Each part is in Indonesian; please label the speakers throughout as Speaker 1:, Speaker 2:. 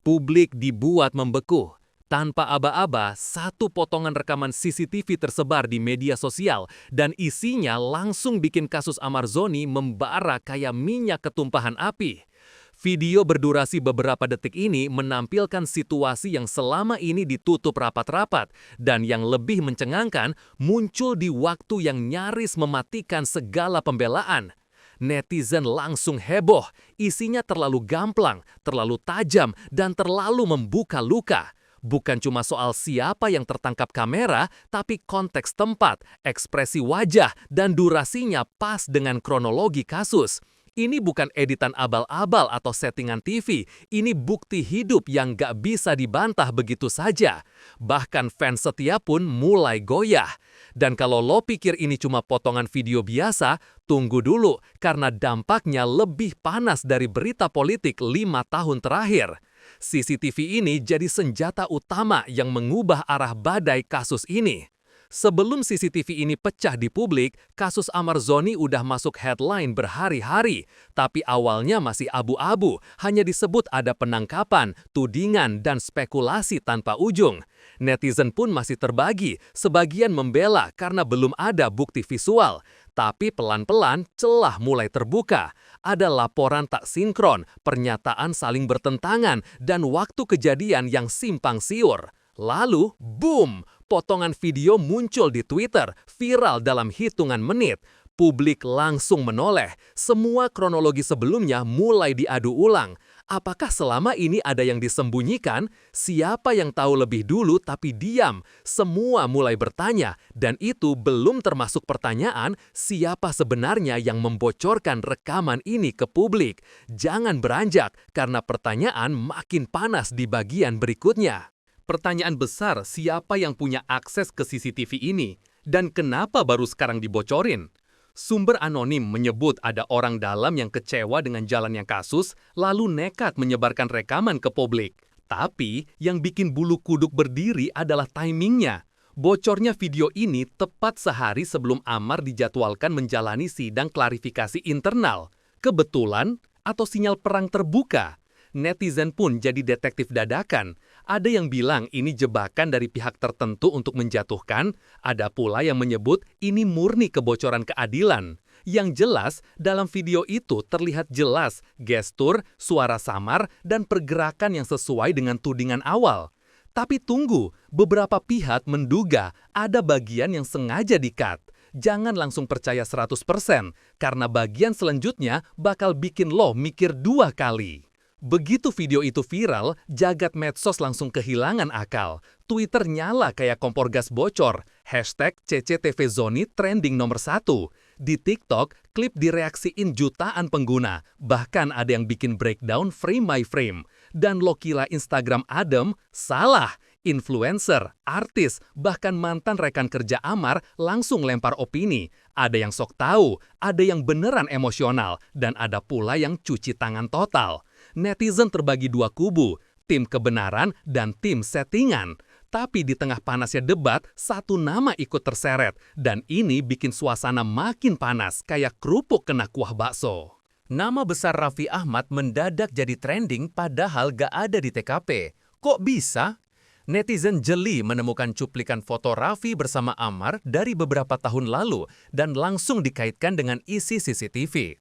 Speaker 1: Publik dibuat membeku. Tanpa aba-aba, satu potongan rekaman CCTV tersebar di media sosial dan isinya langsung bikin kasus Amarzoni membara kayak minyak ketumpahan api. Video berdurasi beberapa detik ini menampilkan situasi yang selama ini ditutup rapat-rapat dan yang lebih mencengangkan muncul di waktu yang nyaris mematikan segala pembelaan. Netizen langsung heboh, isinya terlalu gamblang, terlalu tajam, dan terlalu membuka luka. Bukan cuma soal siapa yang tertangkap kamera, tapi konteks tempat, ekspresi wajah, dan durasinya pas dengan kronologi kasus. Ini bukan editan abal-abal atau settingan TV, ini bukti hidup yang gak bisa dibantah begitu saja. Bahkan fans setia pun mulai goyah. Dan kalau lo pikir ini cuma potongan video biasa, tunggu dulu, karena dampaknya lebih panas dari berita politik 5 tahun terakhir. CCTV ini jadi senjata utama yang mengubah arah badai kasus ini. Sebelum CCTV ini pecah di publik, kasus Amarzoni udah masuk headline berhari-hari. Tapi awalnya masih abu-abu, hanya disebut ada penangkapan, tudingan, dan spekulasi tanpa ujung. Netizen pun masih terbagi, sebagian membela karena belum ada bukti visual. Tapi pelan-pelan celah mulai terbuka. Ada laporan tak sinkron, pernyataan saling bertentangan, dan waktu kejadian yang simpang siur. Lalu, boom! Potongan video muncul di Twitter, viral dalam hitungan menit. Publik langsung menoleh. Semua kronologi sebelumnya mulai diadu ulang. Apakah selama ini ada yang disembunyikan? Siapa yang tahu lebih dulu tapi diam? Semua mulai bertanya, dan itu belum termasuk pertanyaan siapa sebenarnya yang membocorkan rekaman ini ke publik. Jangan beranjak, karena pertanyaan makin panas di bagian berikutnya. Pertanyaan besar, siapa yang punya akses ke CCTV ini? Dan kenapa baru sekarang dibocorin? Sumber anonim menyebut ada orang dalam yang kecewa dengan jalannya kasus, lalu nekat menyebarkan rekaman ke publik. Tapi, yang bikin bulu kuduk berdiri adalah timingnya. Bocornya video ini tepat sehari sebelum Amar dijadwalkan menjalani sidang klarifikasi internal. Kebetulan atau sinyal perang terbuka? Netizen pun jadi detektif dadakan. Ada yang bilang ini jebakan dari pihak tertentu untuk menjatuhkan, ada pula yang menyebut ini murni kebocoran keadilan. Yang jelas, dalam video itu terlihat jelas gestur, suara samar, dan pergerakan yang sesuai dengan tudingan awal. Tapi tunggu, beberapa pihak menduga ada bagian yang sengaja di-cut. Jangan langsung percaya 100%, karena bagian selanjutnya bakal bikin lo mikir 2 kali. Begitu video itu viral, jagat medsos langsung kehilangan akal. Twitter nyala kayak kompor gas bocor. Hashtag CCTVZoni trending nomor 1. Di TikTok, klip direaksiin jutaan pengguna. Bahkan ada yang bikin breakdown frame by frame. Dan lo kira Instagram adem? Salah! Influencer, artis, bahkan mantan rekan kerja Amar langsung lempar opini. Ada yang sok tahu, ada yang beneran emosional, dan ada pula yang cuci tangan total. Netizen terbagi 2 kubu, tim kebenaran dan tim settingan. Tapi di tengah panasnya debat, satu nama ikut terseret. Dan ini bikin suasana makin panas, kayak kerupuk kena kuah bakso. Nama besar Raffi Ahmad mendadak jadi trending padahal gak ada di TKP. Kok bisa? Netizen jeli menemukan cuplikan foto Raffi bersama Amar dari beberapa tahun lalu dan langsung dikaitkan dengan isi CCTV.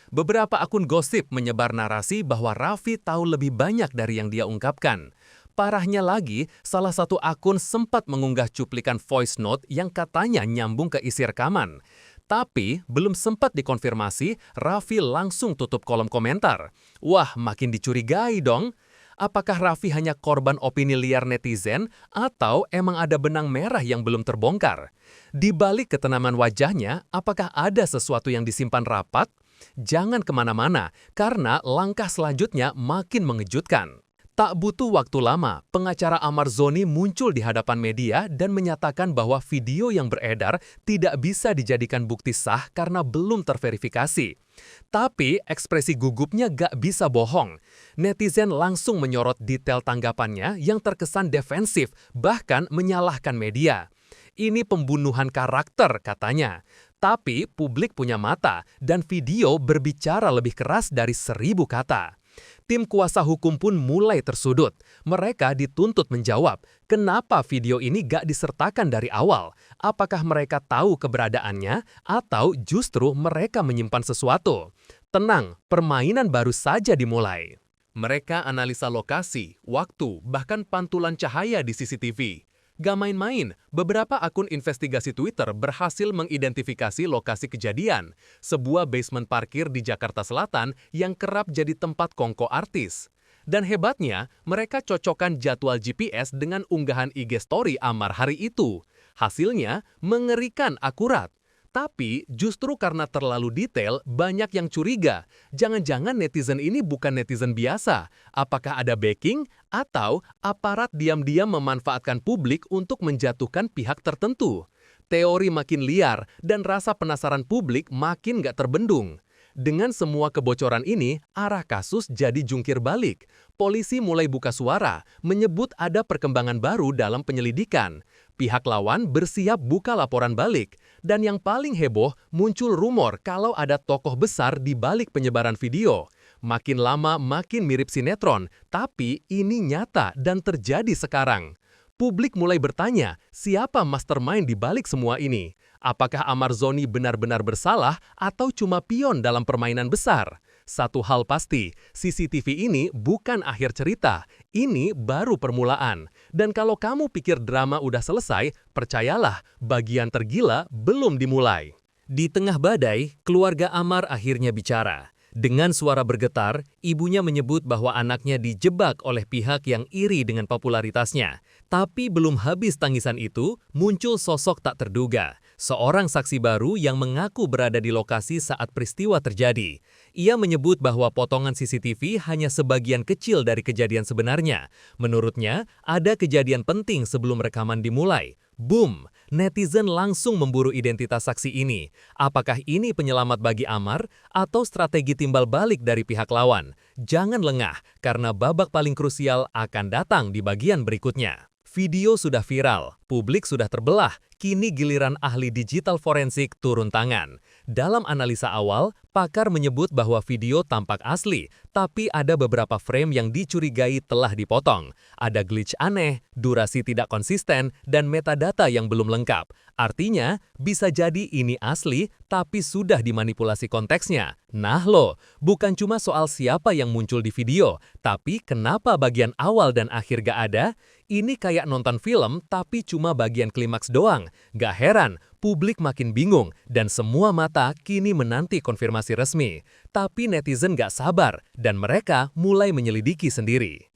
Speaker 1: Beberapa akun gosip menyebar narasi bahwa Raffi tahu lebih banyak dari yang dia ungkapkan. Parahnya lagi, salah satu akun sempat mengunggah cuplikan voice note yang katanya nyambung ke isi rekaman. Tapi, belum sempat dikonfirmasi, Raffi langsung tutup kolom komentar. Wah, makin dicurigai dong. Apakah Raffi hanya korban opini liar netizen atau emang ada benang merah yang belum terbongkar? Di balik ketenaman wajahnya, apakah ada sesuatu yang disimpan rapat? Jangan kemana-mana, karena langkah selanjutnya makin mengejutkan. Tak butuh waktu lama, pengacara Amarzoni muncul di hadapan media dan menyatakan bahwa video yang beredar tidak bisa dijadikan bukti sah karena belum terverifikasi. Tapi ekspresi gugupnya gak bisa bohong. Netizen langsung menyorot detail tanggapannya yang terkesan defensif, bahkan menyalahkan media. Ini pembunuhan karakter, katanya. Tapi publik punya mata, dan video berbicara lebih keras dari 1000 kata.
Speaker 2: Tim kuasa hukum pun mulai tersudut. Mereka dituntut menjawab, kenapa video ini gak disertakan dari awal? Apakah mereka tahu keberadaannya atau justru mereka menyimpan sesuatu? Tenang, permainan baru saja dimulai. Mereka analisa lokasi, waktu, bahkan pantulan cahaya di CCTV. Gak main-main, beberapa akun investigasi Twitter berhasil mengidentifikasi lokasi kejadian, sebuah basement parkir di Jakarta Selatan yang kerap jadi tempat kongko artis. Dan hebatnya, mereka cocokkan jadwal GPS dengan unggahan IG Story Amar hari itu. Hasilnya mengerikan akurat. Tapi justru karena terlalu detail, banyak yang curiga. Jangan-jangan netizen ini bukan netizen biasa. Apakah ada backing atau aparat diam-diam memanfaatkan publik untuk menjatuhkan pihak tertentu? Teori makin liar dan rasa penasaran publik makin gak terbendung. Dengan semua kebocoran ini, arah kasus jadi jungkir balik. Polisi mulai buka suara, menyebut ada perkembangan baru dalam penyelidikan. Pihak lawan bersiap buka laporan balik. Dan yang paling heboh, muncul rumor kalau ada tokoh besar di balik penyebaran video. Makin lama makin mirip sinetron, tapi ini nyata dan terjadi sekarang. Publik mulai bertanya, siapa mastermind di balik semua ini? Apakah Amar Zoni benar-benar bersalah atau cuma pion dalam permainan besar? Satu hal pasti, CCTV ini bukan akhir cerita, ini baru permulaan. Dan kalau kamu pikir drama udah selesai, percayalah, bagian tergila belum dimulai. Di tengah badai, keluarga Amar akhirnya bicara. Dengan suara bergetar, ibunya menyebut bahwa anaknya dijebak oleh pihak yang iri dengan popularitasnya. Tapi belum habis tangisan itu, muncul sosok tak terduga. Seorang saksi baru yang mengaku berada di lokasi saat peristiwa terjadi. Ia menyebut bahwa potongan CCTV hanya sebagian kecil dari kejadian sebenarnya. Menurutnya, ada kejadian penting sebelum rekaman dimulai. Boom! Netizen langsung memburu identitas saksi ini. Apakah ini penyelamat bagi Amar atau strategi timbal balik dari pihak lawan? Jangan lengah, karena babak paling krusial akan datang di bagian berikutnya. Video sudah viral, publik sudah terbelah, kini giliran ahli digital forensik turun tangan. Dalam analisa awal, pakar menyebut bahwa video tampak asli, tapi ada beberapa frame yang dicurigai telah dipotong. Ada glitch aneh, durasi tidak konsisten, dan metadata yang belum lengkap. Artinya, bisa jadi ini asli, tapi sudah dimanipulasi konteksnya. Nah loh, bukan cuma soal siapa yang muncul di video, tapi kenapa bagian awal dan akhir gak ada? Ini kayak nonton film, tapi cuma bagian klimaks doang. Gak heran, publik makin bingung, dan semua mata kini menanti konfirmasi resmi. Tapi netizen gak sabar, dan mereka mulai menyelidiki sendiri.